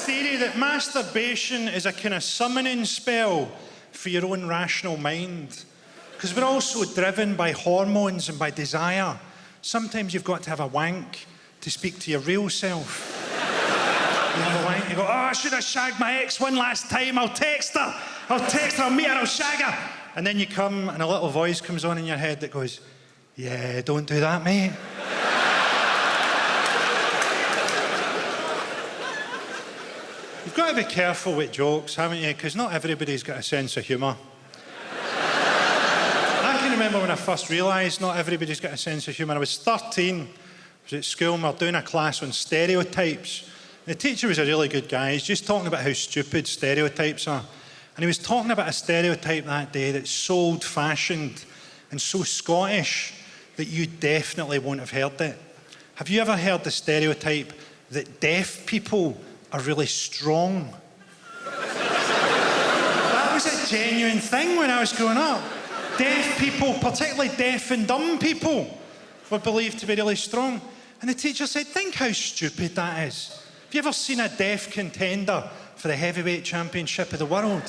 theory that masturbation is a kind of summoning spell for your own rational mind. Because we're all so driven by hormones and by desire. Sometimes you've got to have a wank to speak to your real self. You have a wank, you go, oh, I should have shagged my ex one last time. I'll text her, I'll meet her, I'll shag her. And then you come and a little voice comes on in your head that goes, yeah, don't do that, mate. You've got to be careful with jokes, haven't you? Because not everybody's got a sense of humour. I can remember when I first realised not everybody's got a sense of humour. I was 13, I was at school and we were doing a class on stereotypes. The teacher was a really good guy. He's just talking about how stupid stereotypes are. And he was talking about a stereotype that day that's so old-fashioned and so Scottish that you definitely won't have heard it. Have you ever heard the stereotype that deaf people are really strong? That was a genuine thing when I was growing up. Deaf people, particularly deaf and dumb people, were believed to be really strong. And the teacher said, think how stupid that is. Have you ever seen a deaf contender for the heavyweight championship of the world?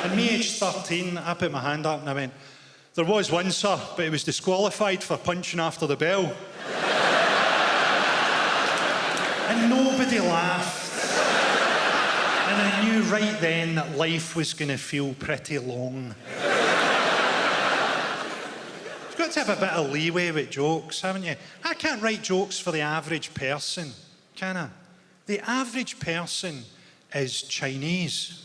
And me, aged 13, I put my hand up and I went, there was one, sir, but he was disqualified for punching after the bell. And nobody laughed. And I knew right then that life was going to feel pretty long. You've got to have a bit of leeway with jokes, haven't you? I can't write jokes for the average person, can I? The average person is Chinese.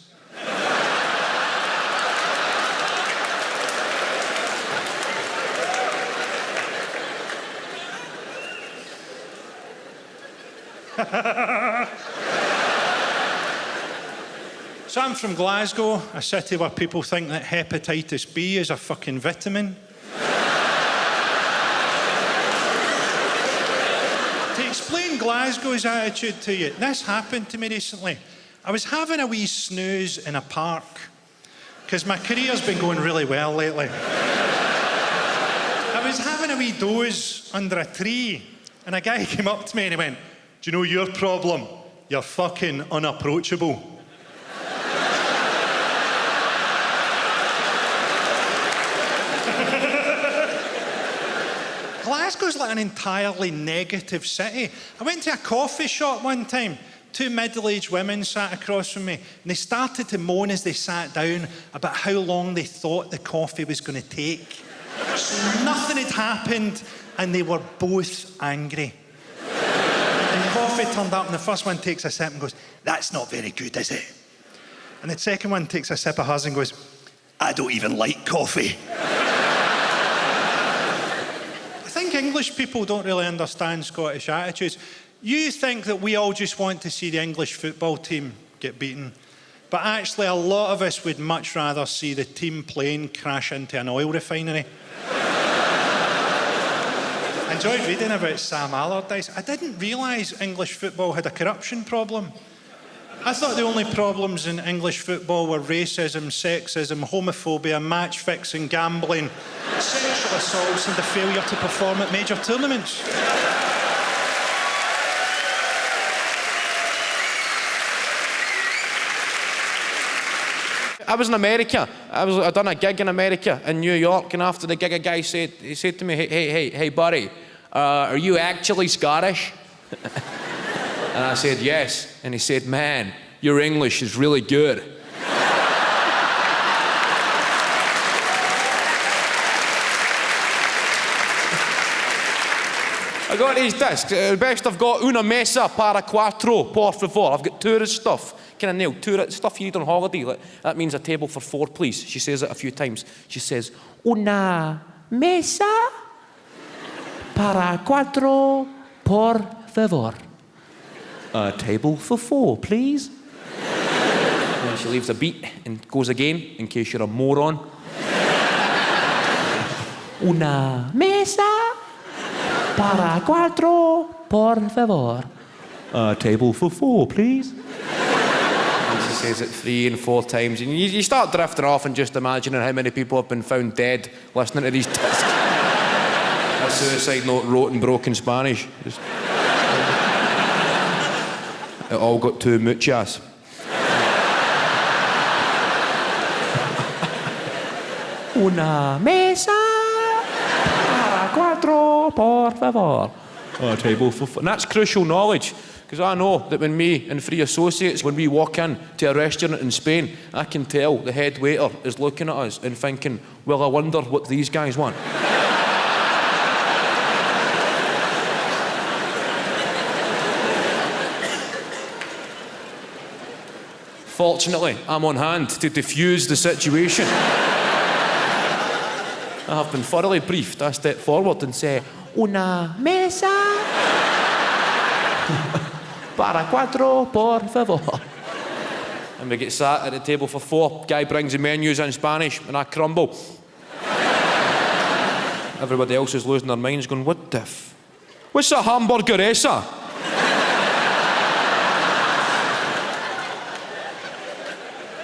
So I'm from Glasgow, a city where people think that hepatitis B is a fucking vitamin. To explain Glasgow's attitude to you, this happened to me recently. I was having a wee snooze in a park, because my career's been going really well lately. I was having a wee doze under a tree, and a guy came up to me and he went, do you know your problem? You're fucking unapproachable. Glasgow's like an entirely negative city. I went to a coffee shop one time. Two middle-aged women sat across from me, and they started to moan as they sat down about how long they thought the coffee was going to take. So nothing had happened, and they were both angry. And coffee turned up, and the first one takes a sip and goes, that's not very good, is it? And the second one takes a sip of hers and goes, I don't even like coffee. I think English people don't really understand Scottish attitudes. You think that we all just want to see the English football team get beaten. But actually, a lot of us would much rather see the team plane crash into an oil refinery. I enjoyed reading about Sam Allardyce. I didn't realise English football had a corruption problem. I thought the only problems in English football were racism, sexism, homophobia, match-fixing, gambling, sexual assaults and the failure to perform at major tournaments. I was in America. I'd done a gig in America, in New York, and after the gig, a guy said to me, hey, buddy, are you actually Scottish? And I said, yes. And he said, man, your English is really good. I got these discs. Best I've got una mesa para quattro, por favor. I've got tourist stuff. Kind of nailed. Tourist stuff you need on holiday. Like, that means a table for four, please. She says it a few times. She says, una mesa para quattro, por favor. A table for four, please. And then she leaves a beat and goes again, in case you're a moron. Una mesa para quattro, por favor. A table for four, please. And she says it 3 and 4 times, and you start drifting off and just imagining how many people have been found dead listening to these discs. A suicide note wrote in broken Spanish. it all got too muchas. Una mesa para cuatro, por favor. A table for four. And that's crucial knowledge, because I know that when me and 3 associates, when we walk in to a restaurant in Spain, I can tell the head waiter is looking at us and thinking, well, I wonder what these guys want. Fortunately, I'm on hand to defuse the situation. I have been thoroughly briefed. I step forward and say, una mesa para cuatro, por favor. And we get sat at the table for 4. Guy brings the menus in Spanish, and I crumble. Everybody else is losing their minds, going, what the f... What's a hamburguesa?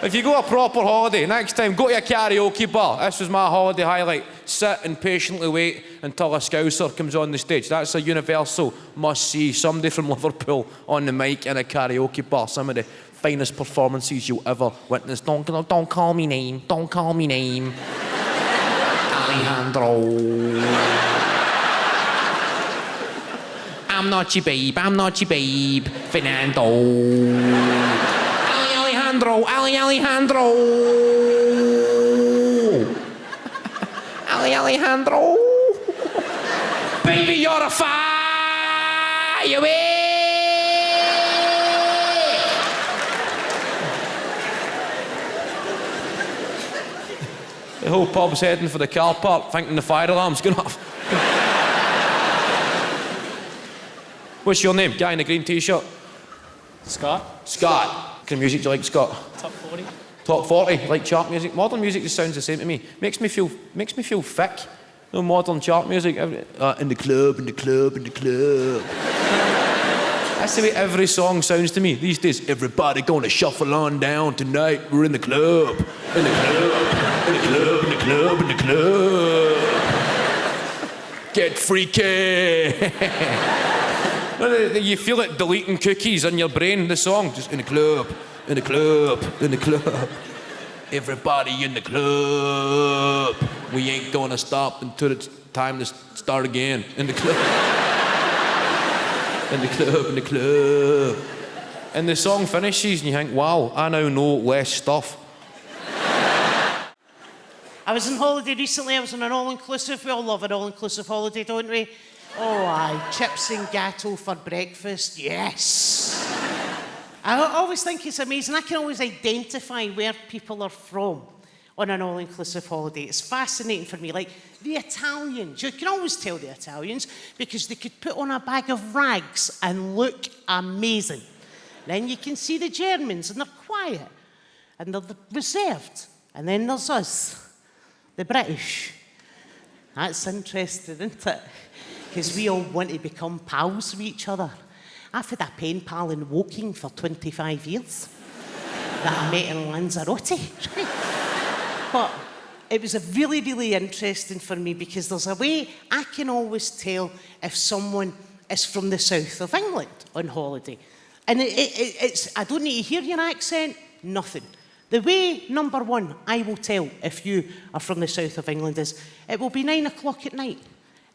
If you go a proper holiday, next time, go to a karaoke bar. This was my holiday highlight. Sit and patiently wait until a Scouser comes on the stage. That's a universal must-see. Somebody from Liverpool on the mic in a karaoke bar. Some of the finest performances you'll ever witness. Don't call me name. Don't call me name. Alejandro. I'm not your babe. I'm not your babe. Fernando. Alejandro. Alejandro. Baby, you're a firework. The whole pub's heading for the car park, thinking the fire alarm's going off. What's your name? Guy in the green t-shirt. Scott. Scott. What kind of music do you like, Scott? Top 40. Top 40, like chart music. Modern music just sounds the same to me. Makes me feel thick. No modern chart music. In the club. That's the way every song sounds to me these days. Everybody gonna shuffle on down tonight. We're in the club. In the club. Get freaky. You feel it deleting cookies in your brain, the song. Just in the club. Everybody in the club. We ain't gonna stop until it's time to start again. In the club. And the song finishes and you think, wow, I now know less stuff. I was on holiday recently. I was on an all-inclusive. We all love an all-inclusive holiday, don't we? Oh, aye. Chips and gateau for breakfast. Yes. I always think it's amazing. I can always identify where people are from on an all-inclusive holiday. It's fascinating for me. Like the Italians. You can always tell the Italians because they could put on a bag of rags and look amazing. Then you can see the Germans and they're quiet and they're reserved. And then there's us, the British. That's interesting, isn't it? Because we all want to become pals with each other. I've had a pen pal in Woking for 25 years that I met in Lanzarote. But it was really, really interesting for me because there's a way I can always tell if someone is from the south of England on holiday. And it's I don't need to hear your accent, nothing. The way, number one, I will tell if you are from the south of England is it will be 9 o'clock at night.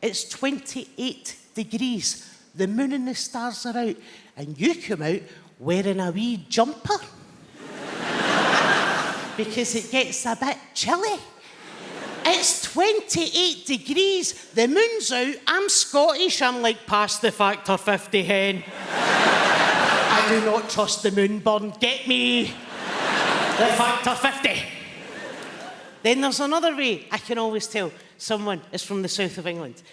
It's 28 degrees. The moon and the stars are out. And you come out wearing a wee jumper. Because it gets a bit chilly. It's 28 degrees. The moon's out. I'm Scottish. I'm like, past the factor 50 hen. I do not trust the moon burn. Get me the factor 50. Then there's another way I can always tell someone is from the south of England.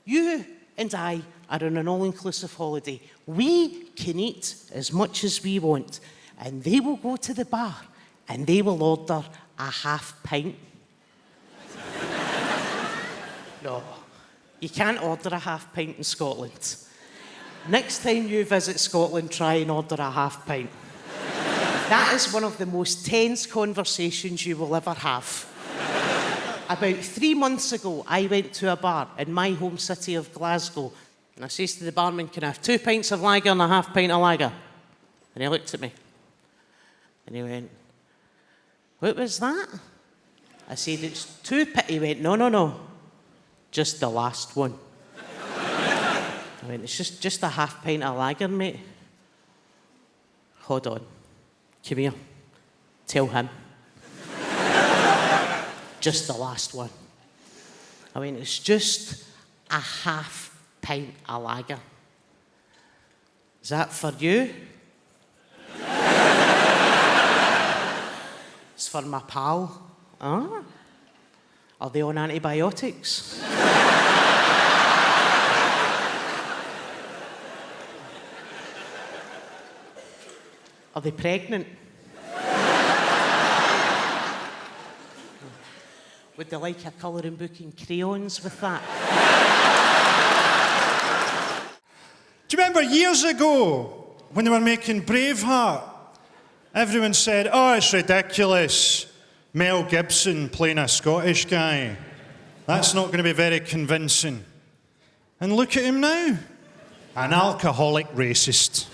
You and I are on an all-inclusive holiday. We can eat as much as we want. And they will go to the bar and they will order a half pint. No, you can't order a half pint in Scotland. Next time you visit Scotland, try and order a half pint. That is one of the most tense conversations you will ever have. About 3 months ago, I went to a bar in my home city of Glasgow. And I says to the barman, can I have 2 pints of lager and a half pint of lager? And he looked at me. And he went, "What was that?" I said, "It's 2 pit." He went, No. Just the last one." I went, "It's just a half pint of lager, mate." "Hold on. Come here. Tell him." "Just the last one." I went, "It's just a half pint of lager. Is that for you?" "It's for my pal." "Ah? Are they on antibiotics?" "Are they pregnant?" "Would they like a colouring book and crayons with that?" Do you remember years ago when they were making Braveheart? Everyone said, "Oh, it's ridiculous. Mel Gibson playing a Scottish guy. That's not going to be very convincing." And look at him now. An alcoholic racist.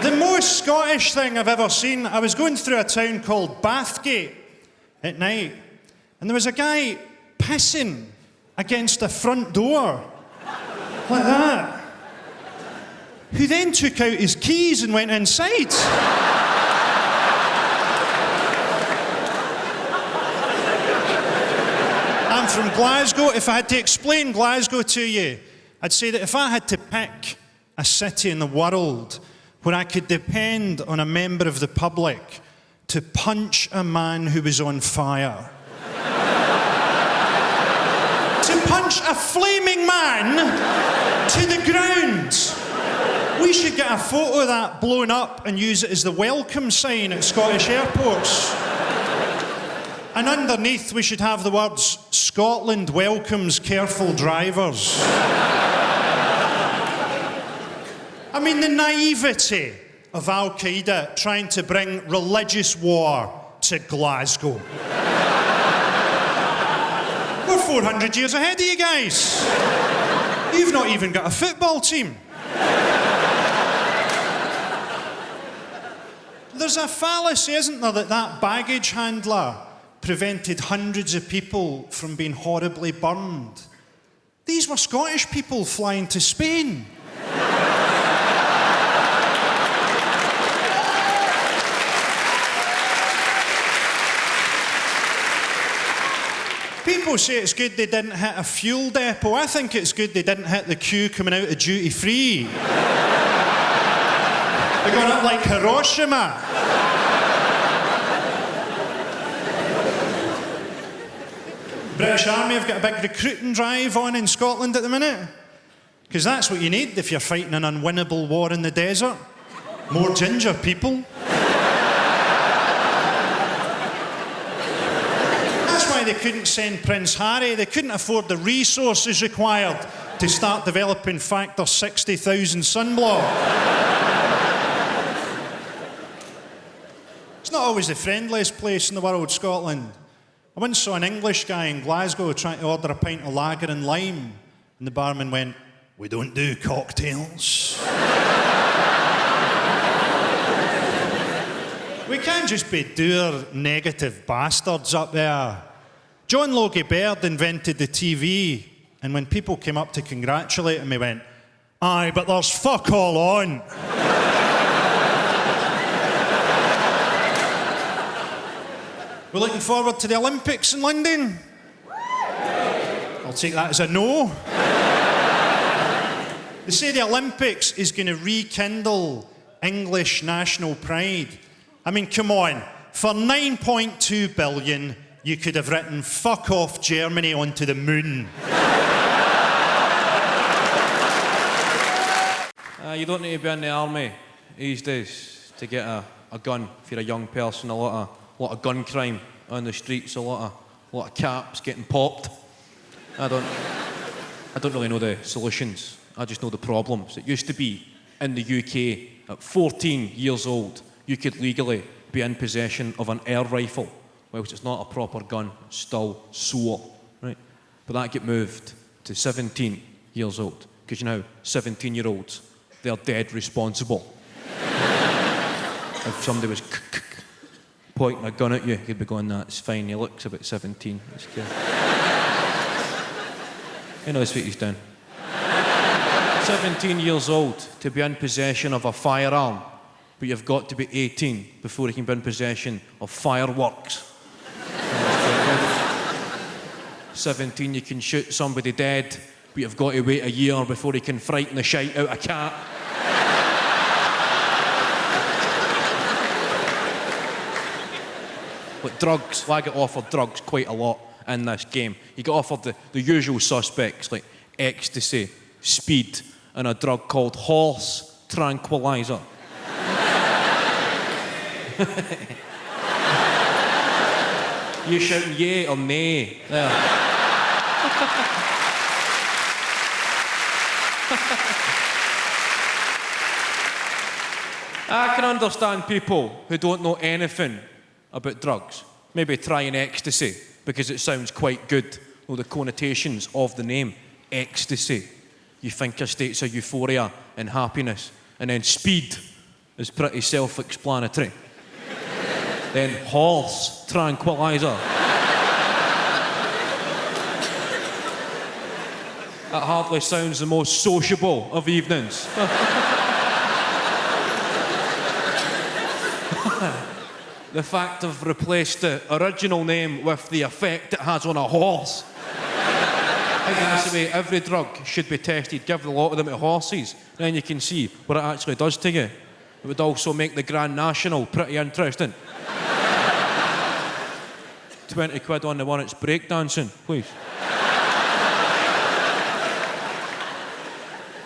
The most Scottish thing I've ever seen, I was going through a town called Bathgate at night, and there was a guy pissing against the front door, like that, who then took out his keys and went inside. I'm from Glasgow. If I had to explain Glasgow to you, I'd say that if I had to pick a city in the world where I could depend on a member of the public to punch a man who was on fire, to punch a flaming man to the ground. We should get a photo of that blown up and use it as the welcome sign at Scottish airports. And underneath we should have the words, "Scotland welcomes careful drivers." I mean, the naivety of Al-Qaeda trying to bring religious war to Glasgow. We're 400 years ahead of you guys. You've not even got a football team. There's a fallacy, isn't there, that baggage handler prevented hundreds of people from being horribly burned. These were Scottish people flying to Spain. People say it's good they didn't hit a fuel depot. I think it's good they didn't hit the queue coming out of duty free. They got up like Hiroshima. British Army have got a big recruiting drive on in Scotland at the minute. Because that's what you need if you're fighting an unwinnable war in the desert. More ginger people. They couldn't send Prince Harry. They couldn't afford the resources required to start developing factor 60,000 sunblock. It's not always the friendliest place in the world, Scotland. I once saw an English guy in Glasgow trying to order a pint of lager and lime, and the barman went, "We don't do cocktails." We can't just be dour, negative bastards up there. John Logie Baird invented the TV, and when people came up to congratulate him, he went, "Aye, but there's fuck all on." We're looking forward to the Olympics in London. I'll take that as a no. They say the Olympics is going to rekindle English national pride. I mean, come on, for 9.2 billion, you could have written "fuck off Germany" onto the moon. You don't need to be in the army these days to get a gun if you're a young person. A lot of gun crime on the streets, a lot of caps getting popped. I don't really know the solutions. I just know the problems. It used to be in the UK at 14 years old you could legally be in possession of an air rifle. Whilst it's not a proper gun, it's still SWAT, right? But that got moved to 17 years old. Because 17-year-olds, they're dead responsible. If somebody was pointing a gun at you, you'd be going, that's fine, he looks about 17. It's good. He knows what he's done. 17 years old to be in possession of a firearm, but you've got to be 18 before you can be in possession of fireworks. 17, you can shoot somebody dead, but you've got to wait a year before you can frighten the shite out of a cat. But drugs, I get offered drugs quite a lot in this game. You get offered the usual suspects like ecstasy, speed, and a drug called horse tranquilizer. You shouting yay or nay? There. I can understand people who don't know anything about drugs. Maybe trying ecstasy because it sounds quite good. Well, the connotations of the name, ecstasy. You think of states of euphoria and happiness. And then speed is pretty self-explanatory. Then horse tranquilizer. That hardly sounds the most sociable of evenings. The fact I've replaced the original name with the effect it has on a horse. I think that's the way every drug should be tested. Give a lot of them to horses, then you can see what it actually does to you. It would also make the Grand National pretty interesting. 20 quid on the one that's breakdancing, please.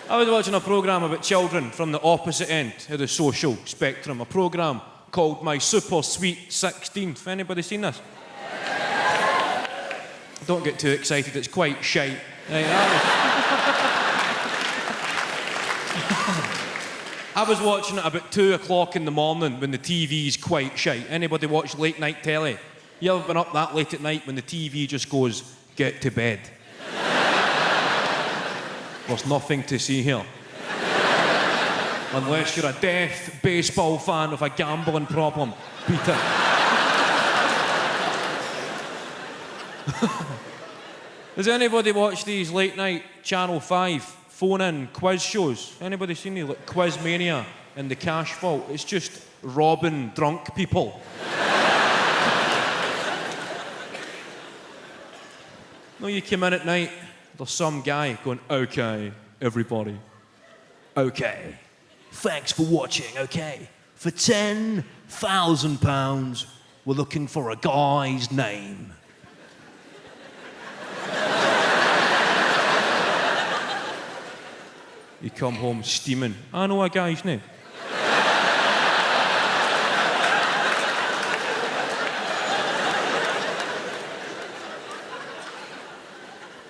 I was watching a programme about children from the opposite end of the social spectrum. A programme called My Super Sweet 16th. Anybody seen this? Don't get too excited, it's quite shite. I was watching it about 2 o'clock in the morning when the TV's quite shite. Anybody watch late night telly? You ever been up that late at night when the TV just goes, get to bed? There's nothing to see here. Unless you're a deaf baseball fan with a gambling problem, Peter. Does anybody watch these late night Channel 5 phone-in quiz shows? Anybody seen these, like Quiz Mania and The Cash Vault? It's just robbing drunk people. No, you come in at night, there's some guy going, okay, everybody, okay. Thanks for watching, okay. For £10,000, we're looking for a guy's name. You come home steaming. I know a guy's name.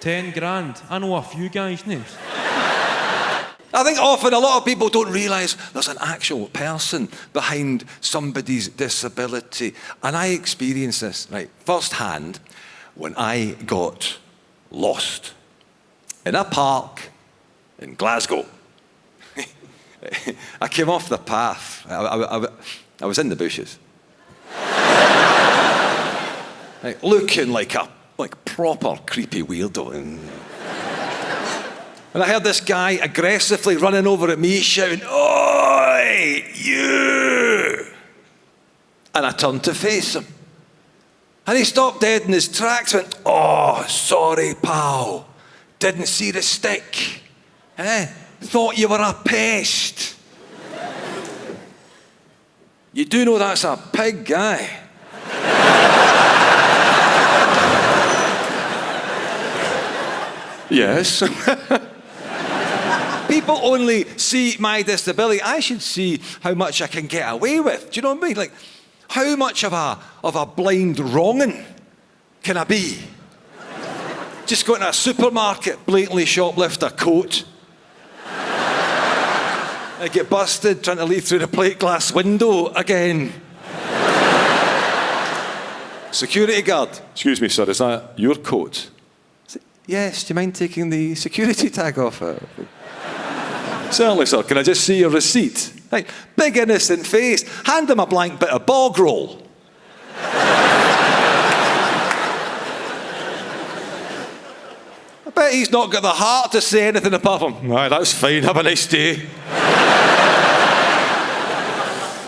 $10,000. I know a few guys' names. I think often a lot of people don't realise there's an actual person behind somebody's disability. And I experienced this, right, firsthand when I got lost in a park in Glasgow. I came off the path. I was in the bushes. Right, looking like a proper creepy weirdo. And I heard this guy aggressively running over at me, shouting, "Oi, you!" And I turned to face him. And he stopped dead in his tracks, went, "Oh, sorry, pal. Didn't see the stick. Thought you were a pest." You do know that's a pig guy. Yes. People only see my disability. I should see how much I can get away with. Do you know what I mean? Like, how much of a blind wronging can I be? Just go into a supermarket, blatantly shoplift a coat. I get busted trying to leave through the plate glass window again. Security guard. "Excuse me, sir, is that your coat?" Yes, do you mind taking the security tag off? Certainly, sir. Can I just see your receipt? Like, big innocent face. Hand him a blank bit of bog roll. I bet he's not got the heart to say anything apart from, right, that's fine, have a nice day.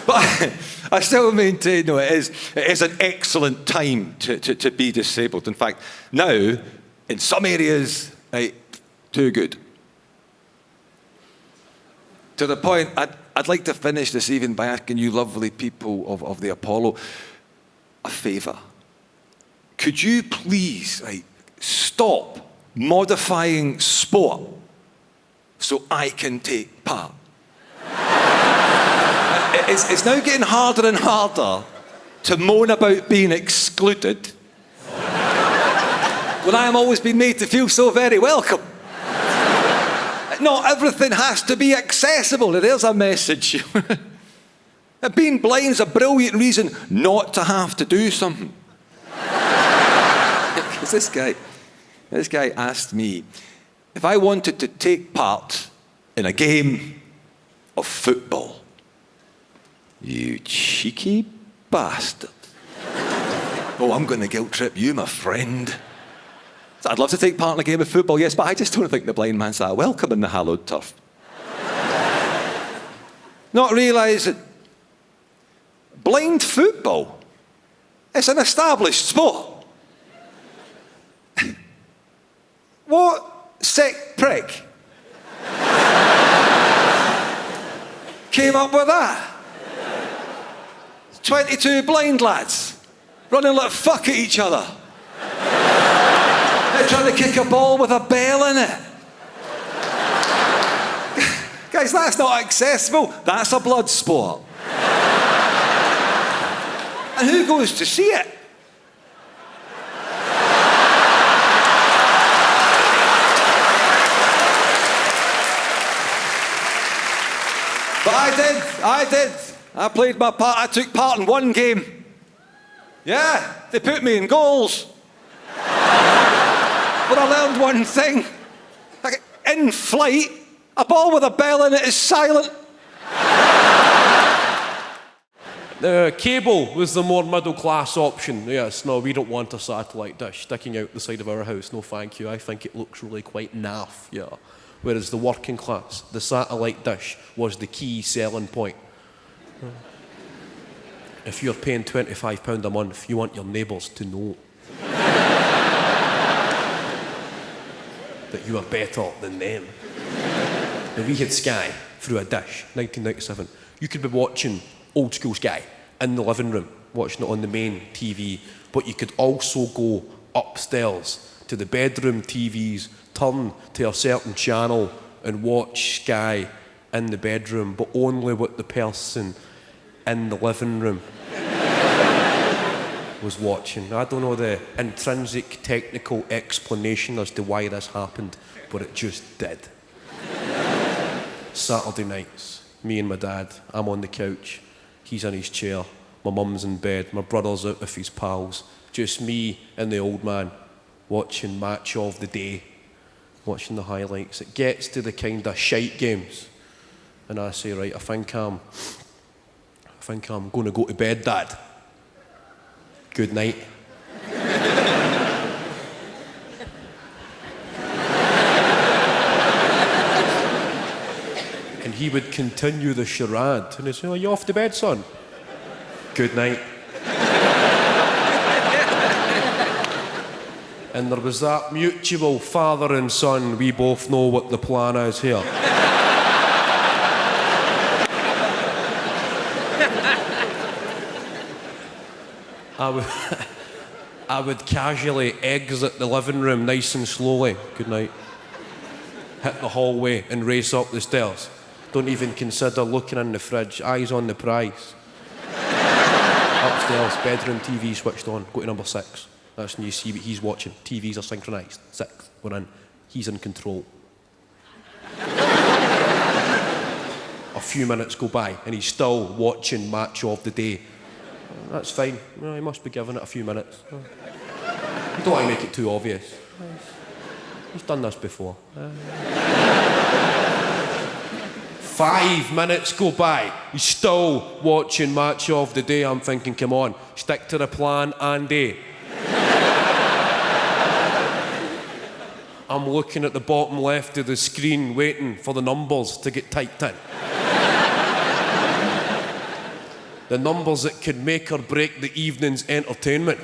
But I still maintain, no, it is an excellent time to be disabled. In fact, now, in some areas, too good. To the point, I'd like to finish this evening by asking you lovely people of the Apollo a favour. Could you please stop modifying sport so I can take part? It's now getting harder and harder to moan about being excluded when I am always being made to feel so very welcome. Not everything has to be accessible. There's a message. Being blind is a brilliant reason not to have to do something. Because this guy asked me if I wanted to take part in a game of football. You cheeky bastard. Oh, I'm going to guilt trip you, my friend. I'd love to take part in a game of football, yes, but I just don't think the blind man's that welcome in the hallowed turf. Not realising blind football, it's an established sport. What sick prick came up with that? 22 blind lads running like fuck at each other. They're trying to kick a ball with a bell in it. Guys, that's not accessible. That's a blood sport. And who goes to see it? But I did. I played my part. I took part in one game. Yeah, they put me in goals. But I learned one thing. Like, in flight, a ball with a bell in it is silent. The cable was the more middle-class option. Yes, no, we don't want a satellite dish sticking out the side of our house. No, thank you. I think it looks really quite naff, yeah. Whereas the working class, the satellite dish was the key selling point. If you're paying £25 a month, you want your neighbours to know that you are better than them. Now, we had Sky through a dish, 1997. You could be watching old school Sky in the living room, watching it on the main TV, but you could also go upstairs to the bedroom TVs, turn to a certain channel and watch Sky in the bedroom, but only what the person in the living room was watching. I don't know the intrinsic technical explanation as to why this happened, but it just did. Saturday nights, me and my dad, I'm on the couch, he's in his chair, my mum's in bed, my brother's out with his pals, just me and the old man watching Match of the Day, watching the highlights. It gets to the kind of shite games, and I say, right, I think I'm going to go to bed, Dad. Good night. And he would continue the charade, and he'd say, "Are you off to bed, son?" Good night. And there was that mutual father and son, we both know what the plan is here. I would casually exit the living room nice and slowly, good night, hit the hallway and race up the stairs. Don't even consider looking in the fridge, eyes on the prize. Upstairs, bedroom TV switched on, go to number 6. That's when you see what he's watching. TVs are synchronised. 6, we're in. He's in control. A few minutes go by and he's still watching Match of the Day. That's fine. Well, he must be giving it a few minutes. You don't want to make it too obvious. He's done this before. 5 minutes go by. He's still watching Match of the Day. I'm thinking, come on, stick to the plan, Andy. I'm looking at the bottom left of the screen, waiting for the numbers to get typed in. The numbers that could make or break the evening's entertainment.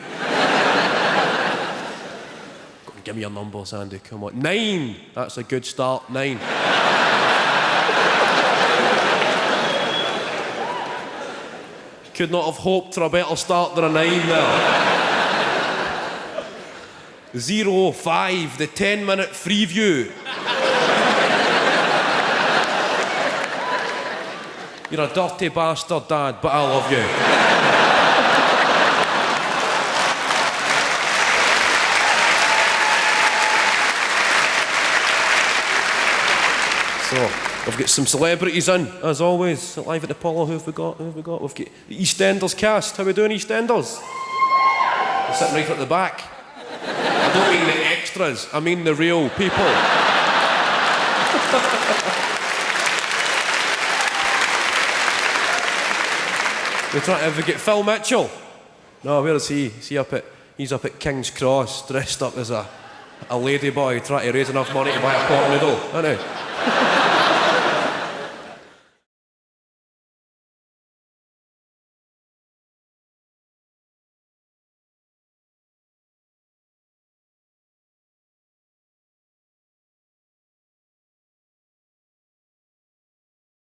Go on, give me your numbers, Andy, come on. 9, that's a good start, 9. Could not have hoped for a better start than a 9 there. 05, the 10-minute free view. You're a dirty bastard, Dad, but I love you. So, we've got some celebrities in, as always. Live at the Apollo, who have we got? We've got the EastEnders cast. How are we doing, EastEnders? They're sitting right at the back. I don't mean the extras, I mean the real people. We're trying to ever get Phil Mitchell. No, where is he? He's up at King's Cross, dressed up as a ladyboy, trying to raise enough money to buy a pot noodle, isn't he?